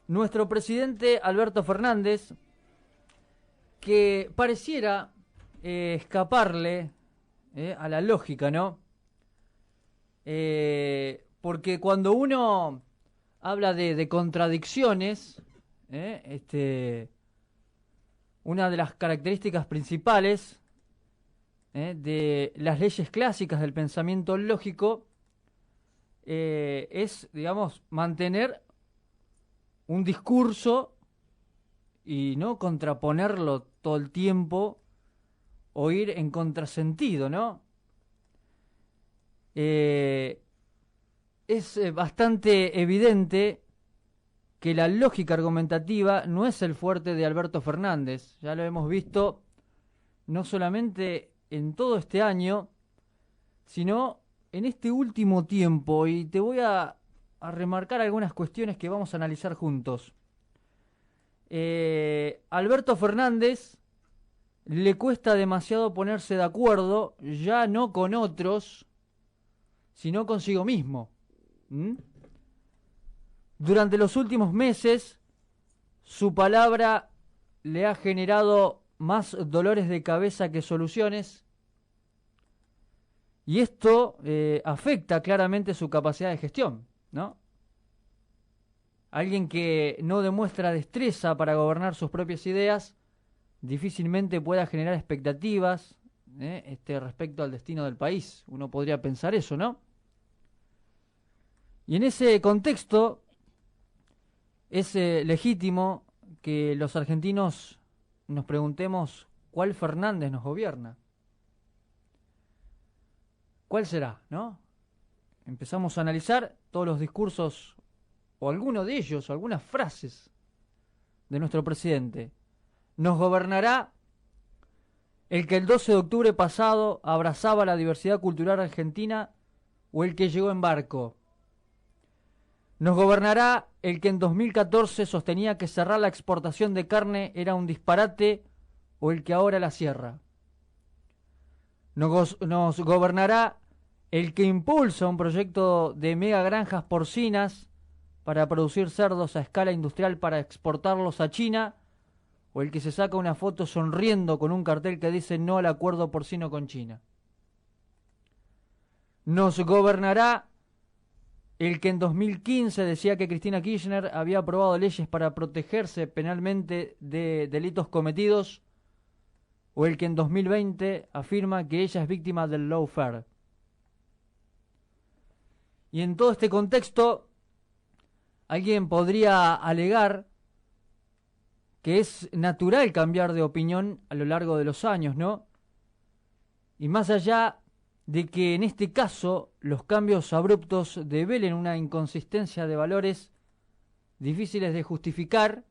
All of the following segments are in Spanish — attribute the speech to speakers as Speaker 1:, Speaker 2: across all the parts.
Speaker 1: nuestro presidente Alberto Fernández, que pareciera escaparle a la lógica, ¿no? Porque cuando uno habla de contradicciones, una de las características principales de las leyes clásicas del pensamiento lógico es, digamos, mantener un discurso y no contraponerlo todo el tiempo o ir en contrasentido, ¿no? Es bastante evidente que la lógica argumentativa no es el fuerte de Alberto Fernández. Ya lo hemos visto no solamente en todo este año, sino en este último tiempo. Y te voy a remarcar algunas cuestiones que vamos a analizar juntos. Alberto Fernández le cuesta demasiado ponerse de acuerdo, ya no con otros, sino consigo mismo. Durante los últimos meses, su palabra le ha generado más dolores de cabeza que soluciones, y esto afecta claramente su capacidad de gestión, ¿no? Alguien que no demuestra destreza para gobernar sus propias ideas difícilmente pueda generar expectativas respecto al destino del país. Uno podría pensar eso, ¿no? Y en ese contexto es legítimo que los argentinos nos preguntemos cuál Fernández nos gobierna. ¿Cuál será, no? Empezamos a analizar todos los discursos, o alguno de ellos, o algunas frases de nuestro presidente. ¿Nos gobernará el que el 12 de octubre pasado abrazaba la diversidad cultural argentina o el que llegó en barco? ¿Nos gobernará el que en 2014 sostenía que cerrar la exportación de carne era un disparate o el que ahora la cierra? ¿Nos gobernará el que impulsa un proyecto de mega granjas porcinas para producir cerdos a escala industrial para exportarlos a China, o el que se saca una foto sonriendo con un cartel que dice no al acuerdo porcino con China? ¿Nos gobernará el que en 2015 decía que Cristina Kirchner había aprobado leyes para protegerse penalmente de delitos cometidos, o el que en 2020 afirma que ella es víctima del lawfare? Y en todo este contexto, alguien podría alegar que es natural cambiar de opinión a lo largo de los años, ¿no? Y más allá de que en este caso los cambios abruptos develen una inconsistencia de valores difíciles de justificar,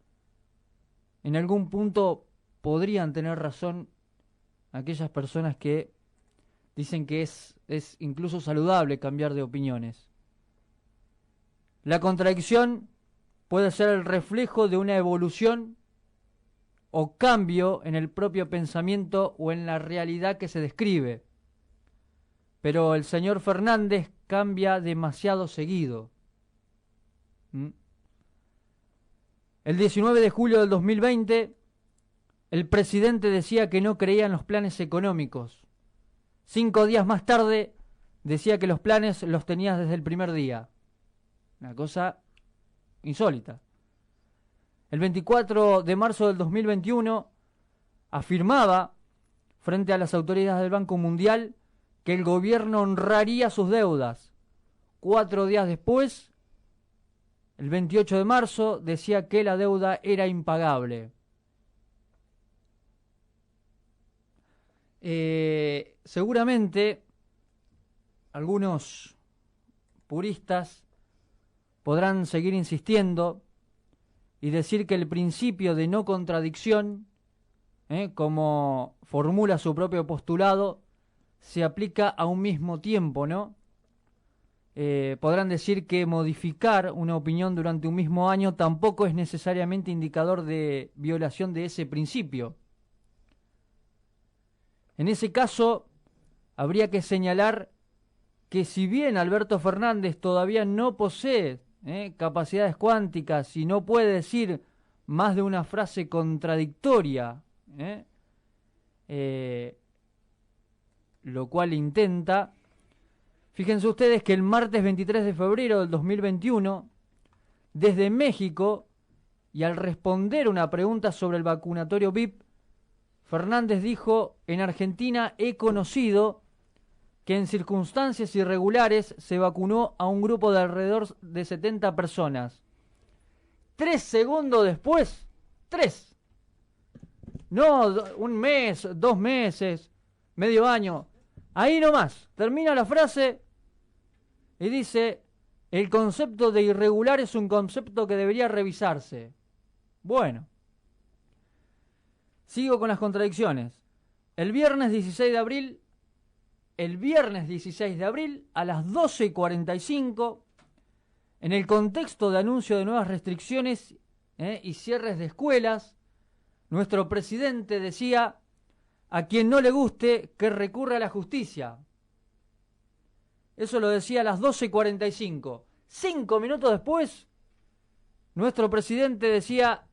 Speaker 1: en algún punto podrían tener razón aquellas personas que dicen que es incluso saludable cambiar de opiniones. La contradicción puede ser el reflejo de una evolución o cambio en el propio pensamiento o en la realidad que se describe. Pero el señor Fernández cambia demasiado seguido. El 19 de julio del 2020, el presidente decía que no creía en los planes económicos. 5 días más tarde, decía que los planes los tenía desde el primer día. Una cosa insólita. El 24 de marzo del 2021 afirmaba frente a las autoridades del Banco Mundial que el gobierno honraría sus deudas. 4 días después, el 28 de marzo, decía que la deuda era impagable. Seguramente algunos puristas podrán seguir insistiendo y decir que el principio de no contradicción, como formula su propio postulado, se aplica a un mismo tiempo, ¿no? Podrán decir que modificar una opinión durante un mismo año tampoco es necesariamente indicador de violación de ese principio. En ese caso, habría que señalar que si bien Alberto Fernández todavía no posee capacidades cuánticas y no puede decir más de una frase contradictoria, lo cual intenta. Fíjense ustedes que el martes 23 de febrero del 2021, desde México, y al responder una pregunta sobre el vacunatorio VIP, Fernández dijo: en Argentina he conocido que en circunstancias irregulares se vacunó a un grupo de alrededor de 70 personas. 3 segundos después, 3. No, un mes, 2 meses, medio año. Ahí nomás, termina la frase y dice: el concepto de irregular es un concepto que debería revisarse. Bueno, sigo con las contradicciones. El viernes 16 de abril a las 12:45, en el contexto de anuncio de nuevas restricciones y cierres de escuelas, nuestro presidente decía: a quien no le guste, que recurra a la justicia. Eso lo decía a las 12:45. 5 minutos después, nuestro presidente decía: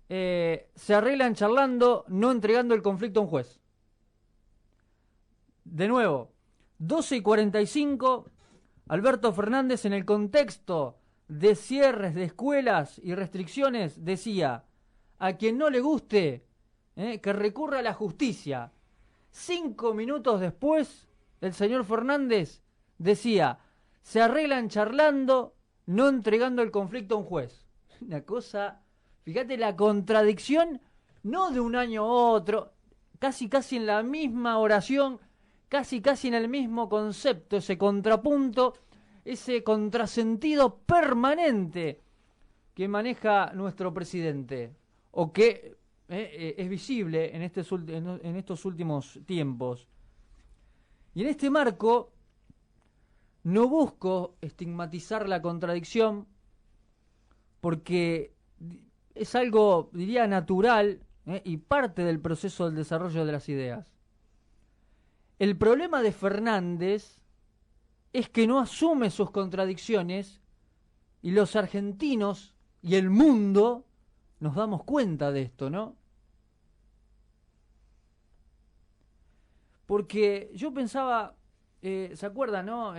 Speaker 1: se arreglan charlando, no entregando el conflicto a un juez. De nuevo, 12:45, Alberto Fernández, en el contexto de cierres de escuelas y restricciones, decía: a quien no le guste, que recurra a la justicia. 5 minutos después, el señor Fernández decía: se arreglan charlando, no entregando el conflicto a un juez. Una cosa, fíjate la contradicción, no de un año a otro, casi en la misma oración, casi en el mismo concepto, ese contrapunto, ese contrasentido permanente que maneja nuestro presidente, o que es visible en estos últimos tiempos. Y en este marco no busco estigmatizar la contradicción, porque es algo, diría, natural y parte del proceso del desarrollo de las ideas. El problema de Fernández es que no asume sus contradicciones, y los argentinos y el mundo nos damos cuenta de esto, ¿no? Porque yo pensaba, ¿se acuerdan, no?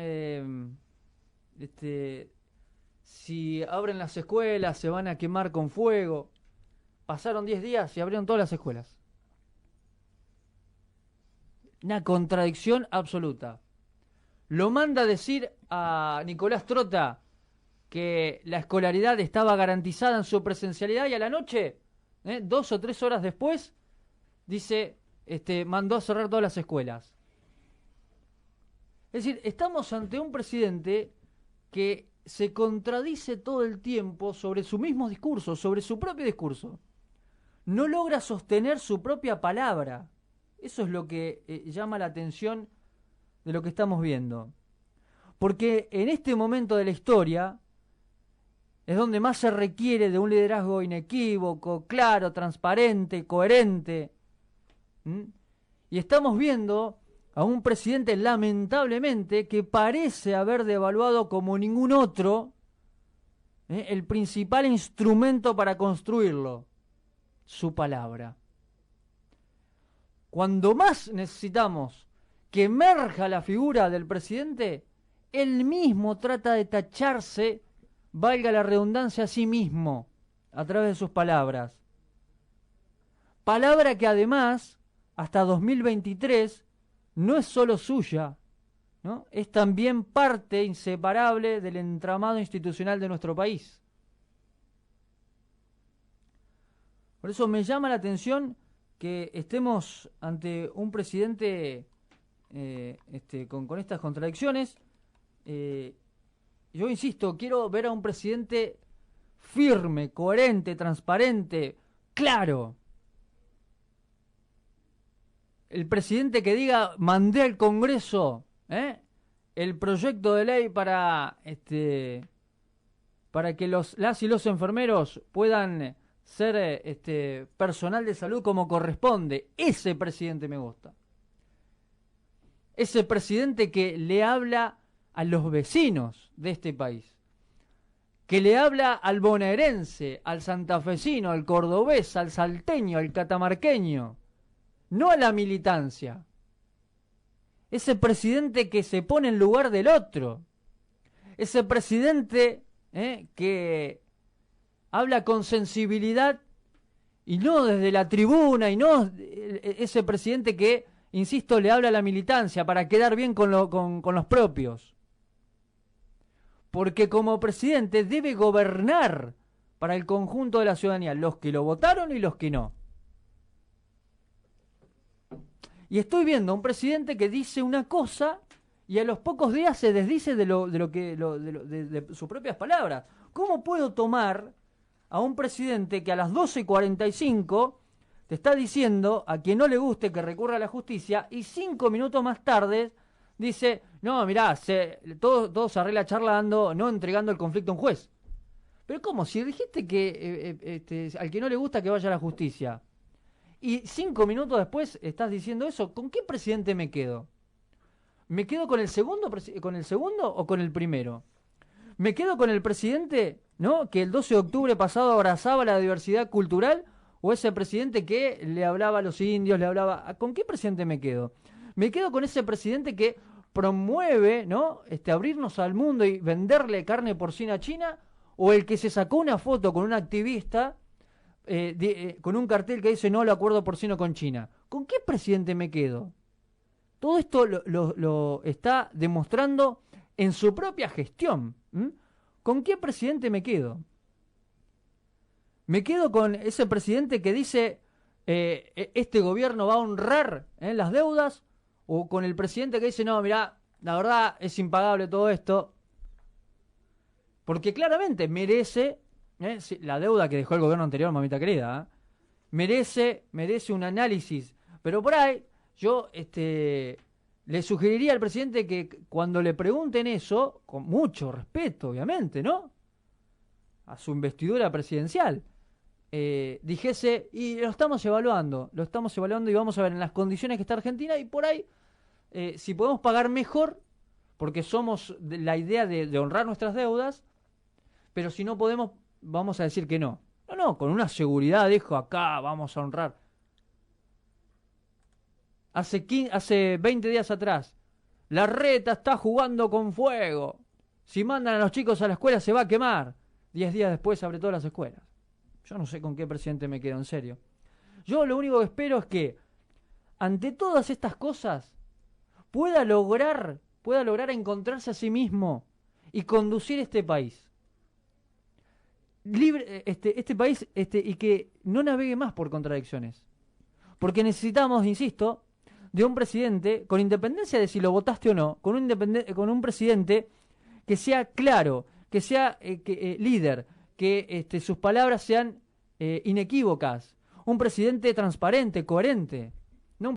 Speaker 1: Si abren las escuelas, se van a quemar con fuego. Pasaron 10 días y abrieron todas las escuelas. Una contradicción absoluta. Lo manda a decir a Nicolás Trota que la escolaridad estaba garantizada en su presencialidad, y a la noche, 2 o 3 horas después, dice, mandó a cerrar todas las escuelas. Es decir, estamos ante un presidente que se contradice todo el tiempo sobre su mismo discurso, sobre su propio discurso. No logra sostener su propia palabra. Eso es lo que llama la atención de lo que estamos viendo. Porque en este momento de la historia es donde más se requiere de un liderazgo inequívoco, claro, transparente, coherente. Y estamos viendo a un presidente, lamentablemente, que parece haber devaluado como ningún otro el principal instrumento para construirlo: su palabra. Cuando más necesitamos que emerja la figura del presidente, él mismo trata de tacharse, valga la redundancia, a sí mismo a través de sus palabras. Palabra que además, hasta 2023, no es solo suya, ¿no? Es también parte inseparable del entramado institucional de nuestro país. Por eso me llama la atención que estemos ante un presidente con estas contradicciones. Yo insisto, quiero ver a un presidente firme, coherente, transparente, claro. El presidente que diga: mandé al Congreso el proyecto de ley para que las y los enfermeros puedan ser personal de salud como corresponde. Ese presidente me gusta. Ese presidente que le habla a los vecinos de este país. que le habla al bonaerense, al santafesino, al cordobés, al salteño, al catamarqueño, no a la militancia. Ese presidente que se pone en lugar del otro. Ese presidente que habla con sensibilidad y no desde la tribuna, y no ese presidente que, insisto, le habla a la militancia para quedar bien con los propios. Porque como presidente debe gobernar para el conjunto de la ciudadanía, los que lo votaron y los que no. Y estoy viendo a un presidente que dice una cosa y a los pocos días se desdice de sus propias palabras. ¿Cómo puedo tomar a un presidente que a las 12:45 te está diciendo a quien no le guste que recurra a la justicia y 5 minutos más tarde dice, no, mirá, todo se arregla charlando, no entregando el conflicto a un juez? Pero ¿cómo? Si dijiste que al que no le gusta que vaya a la justicia y 5 minutos después estás diciendo eso, ¿con qué presidente me quedo? ¿Me quedo con el segundo o con el primero? ¿Me quedo con el presidente, ¿no?, que el 12 de octubre pasado abrazaba la diversidad cultural, o ese presidente que le hablaba a los indios, ¿con qué presidente me quedo? ¿Me quedo con ese presidente que promueve, ¿no?, abrirnos al mundo y venderle carne porcina a China, o el que se sacó una foto con un activista con un cartel que dice no al acuerdo porcino con China? ¿Con qué presidente me quedo? Todo esto lo está demostrando en su propia gestión. ¿Con qué presidente me quedo? ¿Me quedo con ese presidente que dice este gobierno va a honrar las deudas? ¿O con el presidente que dice no, mirá, la verdad es impagable todo esto? Porque claramente merece, la deuda que dejó el gobierno anterior, mamita querida, merece un análisis. Pero por ahí yo le sugeriría al presidente que cuando le pregunten eso, con mucho respeto, obviamente, ¿no?, a su investidura presidencial, dijese, y lo estamos evaluando y vamos a ver en las condiciones que está Argentina y por ahí, si podemos pagar mejor, porque somos de la idea de honrar nuestras deudas, pero si no podemos, vamos a decir que no. No, con una seguridad, dijo, acá vamos a honrar. Hace 20 días atrás, la reta está jugando con fuego. Si mandan a los chicos a la escuela se va a quemar. 10 días después abre todas las escuelas. Yo no sé con qué presidente me quedo, en serio. Yo lo único que espero es que, ante todas estas cosas, pueda lograr encontrarse a sí mismo y conducir este país. Libre, este país, y que no navegue más por contradicciones. Porque necesitamos, insisto, de un presidente, con independencia de si lo votaste o no, con un presidente que sea claro, que sea líder, que sus palabras sean inequívocas, un presidente transparente, coherente.